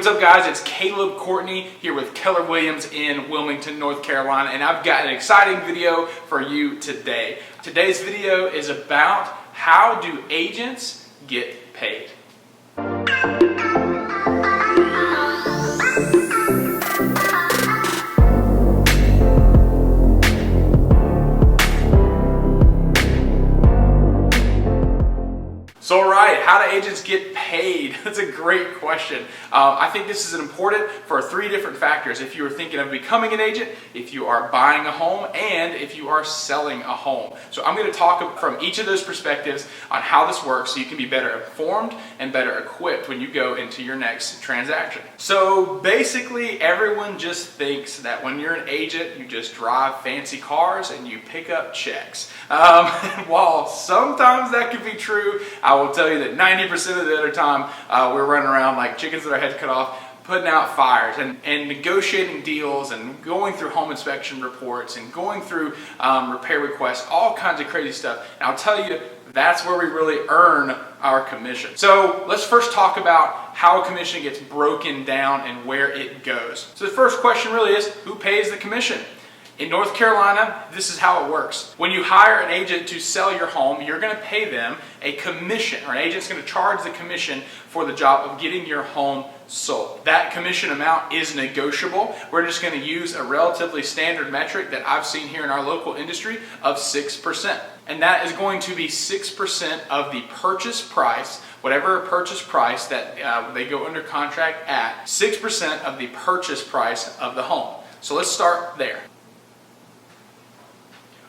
what's up guys? It's Caleb Courtney here with Keller Williams in Wilmington, North Carolina, and I've got an exciting video for you today. Today's video is about how do agents get paid. So alright, how do agents get paid? That's a great question. I think this is important for three different factors. If you are thinking of becoming an agent, if you are buying a home, and if you are selling a home. So I'm going to talk from each of those perspectives on how this works so you can be better informed and better equipped when you go into your next transaction. So basically everyone just thinks that when you're an agent, you just drive fancy cars and you pick up checks. While sometimes that could be true, I will tell you that 90% of the other time we're running around like chickens with our heads cut off, putting out fires and negotiating deals and going through home inspection reports and going through repair requests, all kinds of crazy stuff. And I'll tell you, that's where we really earn our commission. So let's first talk about how a commission gets broken down and where it goes. So the first question really is, who pays the commission? In North Carolina, this is how it works. When you hire an agent to sell your home, you're going to pay them a commission, or an agent's going to charge the commission for the job of getting your home sold. That commission amount is negotiable. We're just going to use a relatively standard metric that I've seen here in our local industry of 6%. And that is going to be 6% of the purchase price, whatever purchase price that they go under contract at, 6% of the purchase price of the home. So let's start there.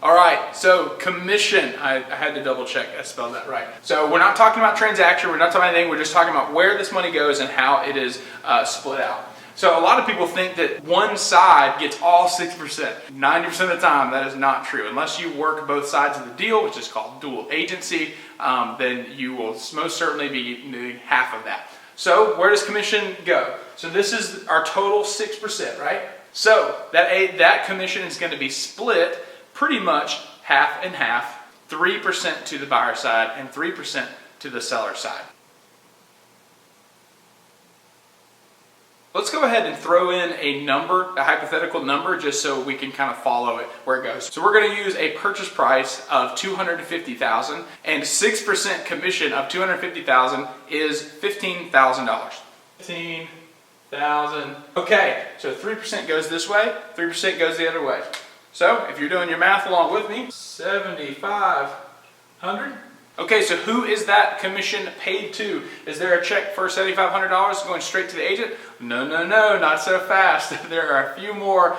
All right, so commission, I had to double check I spelled that right. So we're not talking about transaction, we're not talking about anything, we're just talking about where this money goes and how it is split out. So a lot of people think that one side gets all 6%. 90% of the time that is not true. Unless you work both sides of the deal, which is called dual agency, then you will most certainly be half of that. So where does commission go? So this is our total 6%, right? So that commission is going to be split pretty much half and half, 3% to the buyer side and 3% to the seller side. Let's go ahead and throw in a number, a hypothetical number, just so we can kind of follow it where it goes. So we're going to use a purchase price of $250,000, and 6% commission of $250,000 is $15,000. $15,000. Okay, so 3% goes this way, 3% goes the other way. So if you're doing your math along with me, 7,500. Okay, so who is that commission paid to? Is there a check for $7,500 going straight to the agent? No, not so fast. There are a few more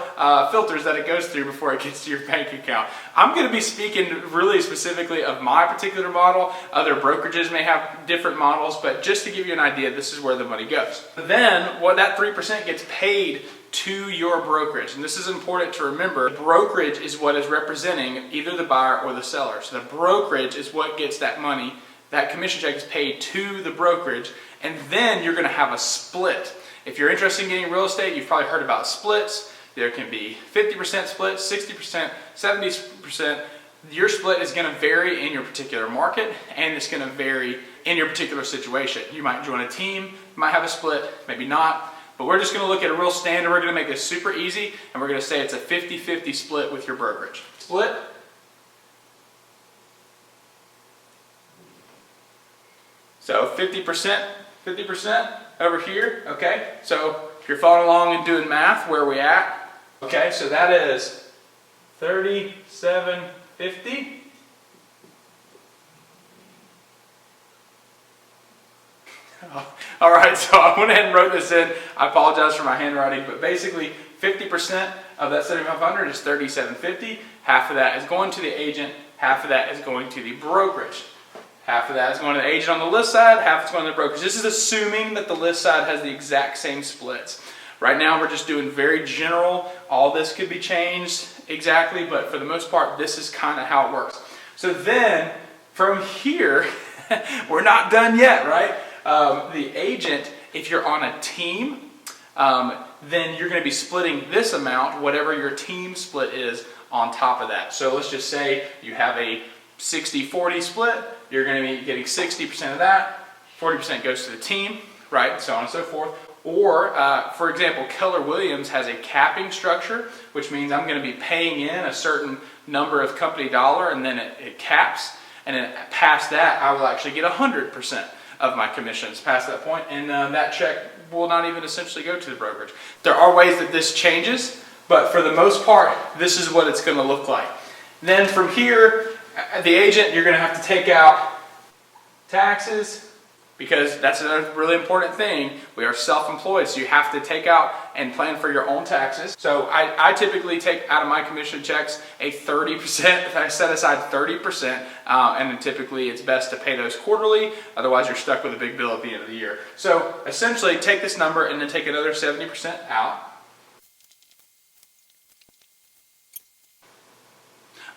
filters that it goes through before it gets to your bank account. I'm going to be speaking really specifically of my particular model. Other brokerages may have different models, but just to give you an idea, this is where the money goes. Then, what that 3% gets paid to your brokerage. And this is important to remember. Brokerage is what is representing either the buyer or the seller. So the brokerage is what gets that money. That commission check is paid to the brokerage, and then you're going to have a split. If you're interested in getting real estate, you've probably heard about splits. There can be 50% split, 60%, 70%. Your split is going to vary in your particular market, and it's going to vary in your particular situation. You might join a team, you might have a split, maybe not. But we're just going to look at a real standard. We're going to make this super easy, and we're going to say it's a 50-50 split with your brokerage. Split. So 50% over here, okay? So if you're following along and doing math, where are we at? Okay, so that is $3,750. All right, so I went ahead and wrote this in. I apologize for my handwriting, but basically 50% of that $7,500 is $3,750. Half of that is going to the agent, half of that is going to the brokerage. Half of that is going to the agent on the list side, half is going to the brokerage. This is assuming that the list side has the exact same splits. Right now we're just doing very general. All this could be changed exactly, but for the most part, this is kind of how it works. So then from here, we're not done yet, right? The agent, if you're on a team, then you're going to be splitting this amount, whatever your team split is, on top of that. So let's just say you have a 60-40 split. You're going to be getting 60% of that. 40% goes to the team, right? So on and so forth. Or, for example, Keller Williams has a capping structure, which means I'm going to be paying in a certain number of company dollar, and then it caps, and then past that, I will actually get 100% of my commissions past that point, and that check will not even essentially go to the brokerage. There are ways that this changes, but for the most part, this is what it's going to look like. Then from here, the agent, you're going to have to take out taxes, because that's another really important thing. We are self-employed, so you have to take out and plan for your own taxes. So I typically take out of my commission checks a 30%, I set aside 30%, and then typically it's best to pay those quarterly, otherwise you're stuck with a big bill at the end of the year. So essentially take this number and then take another 70% out.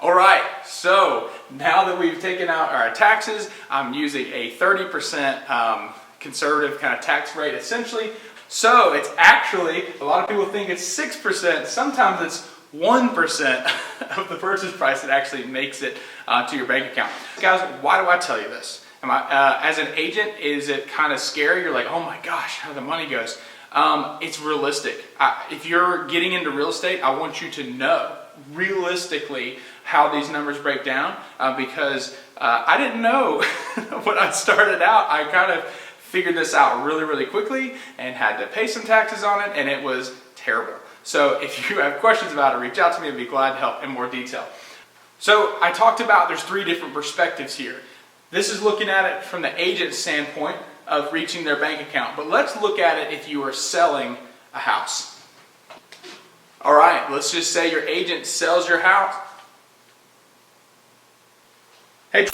All right, so now that we've taken out our taxes, I'm using a 30% conservative kind of tax rate essentially. So it's actually, a lot of people think it's 6%, sometimes it's 1% of the purchase price that actually makes it to your bank account. Guys, why do I tell you this? As an agent, is it kind of scary? You're like, oh my gosh, how the money goes. It's realistic. If you're getting into real estate, I want you to know realistically how these numbers break down, because I didn't know when I started out. I kind of figured this out really quickly and had to pay some taxes on it, and it was terrible. So if you have questions about it, reach out to me. I'd be glad to help in more detail. So I talked about there's 3 different perspectives here. This is looking at it from the agent's standpoint of reaching their bank account, but let's look at it if you are selling a house. All right, let's just say your agent sells your house. Hey.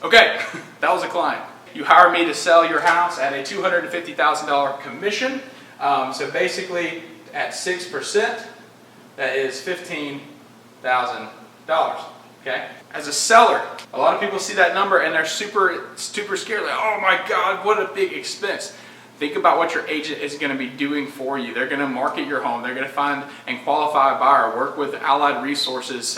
Okay, that was a client. You hire me to sell your house at a $250,000 commission. So basically at 6%, that is $15,000. Okay? As a seller, a lot of people see that number and they're super scared, like, oh my God, what a big expense. Think about what your agent is going to be doing for you. They're going to market your home. They're going to find and qualify a buyer, work with allied resources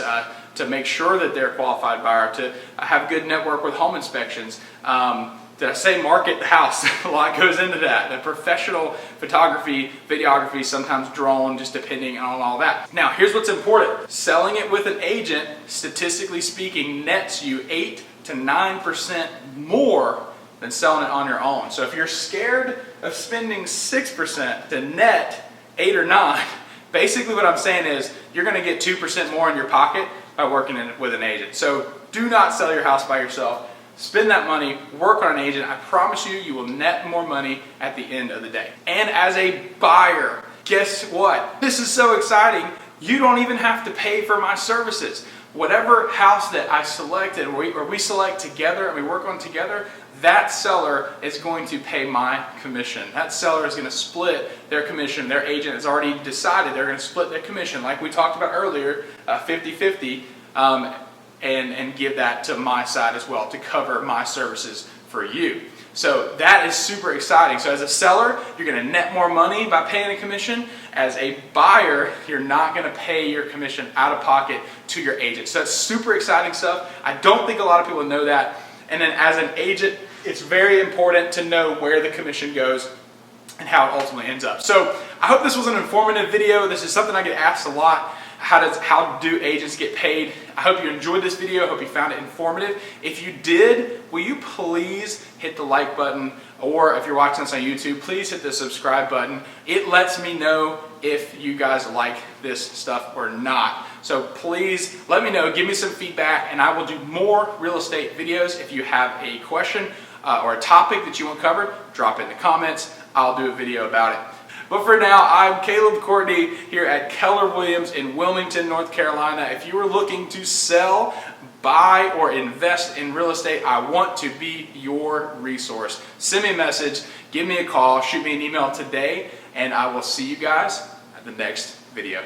to make sure that they're a qualified buyer, to have good network with home inspections. Did I say market the house? A lot goes into that. The professional photography, videography, sometimes drone, just depending on all that. Now, here's what's important. Selling it with an agent, statistically speaking, nets you 8 to 9% more than selling it on your own. So if you're scared of spending 6% to net 8 or 9, basically what I'm saying is you're going to get 2% more in your pocket by working with an agent. So do not sell your house by yourself. Spend that money, work on an agent. I promise you, you will net more money at the end of the day. And as a buyer, guess what? This is so exciting. You don't even have to pay for my services. Whatever house that I selected, or we select together and we work on together, that seller is going to pay my commission. That seller is going to split their commission. Their agent has already decided they're going to split their commission, like we talked about earlier, 50-50. And give that to my side as well to cover my services for you. So that is super exciting. So as a seller, you're going to net more money by paying a commission. As a buyer, you're not going to pay your commission out of pocket to your agent. So that's super exciting stuff. I don't think a lot of people know that. And then as an agent, it's very important to know where the commission goes and how it ultimately ends up. So I hope this was an informative video. This is something I get asked a lot. How do agents get paid? I hope you enjoyed this video. I hope you found it informative. If you did, will you please hit the like button, or if you're watching this on YouTube, please hit the subscribe button. It lets me know if you guys like this stuff or not. So please let me know, give me some feedback, and I will do more real estate videos. If you have a question or a topic that you want covered, drop it in the comments. I'll do a video about it. But for now, I'm Caleb Courtney here at Keller Williams in Wilmington, North Carolina. If you are looking to sell, buy, or invest in real estate, I want to be your resource. Send me a message, give me a call, shoot me an email today, and I will see you guys at the next video.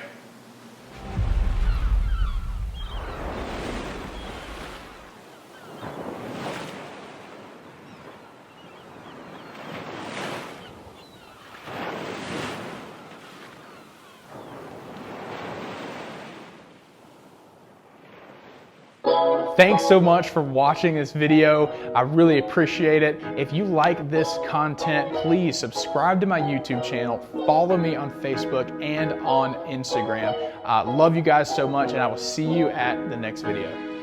Thanks so much for watching this video. I really appreciate it. If you like this content, please subscribe to my YouTube channel, follow me on Facebook and on Instagram. Love you guys so much, and I will see you at the next video.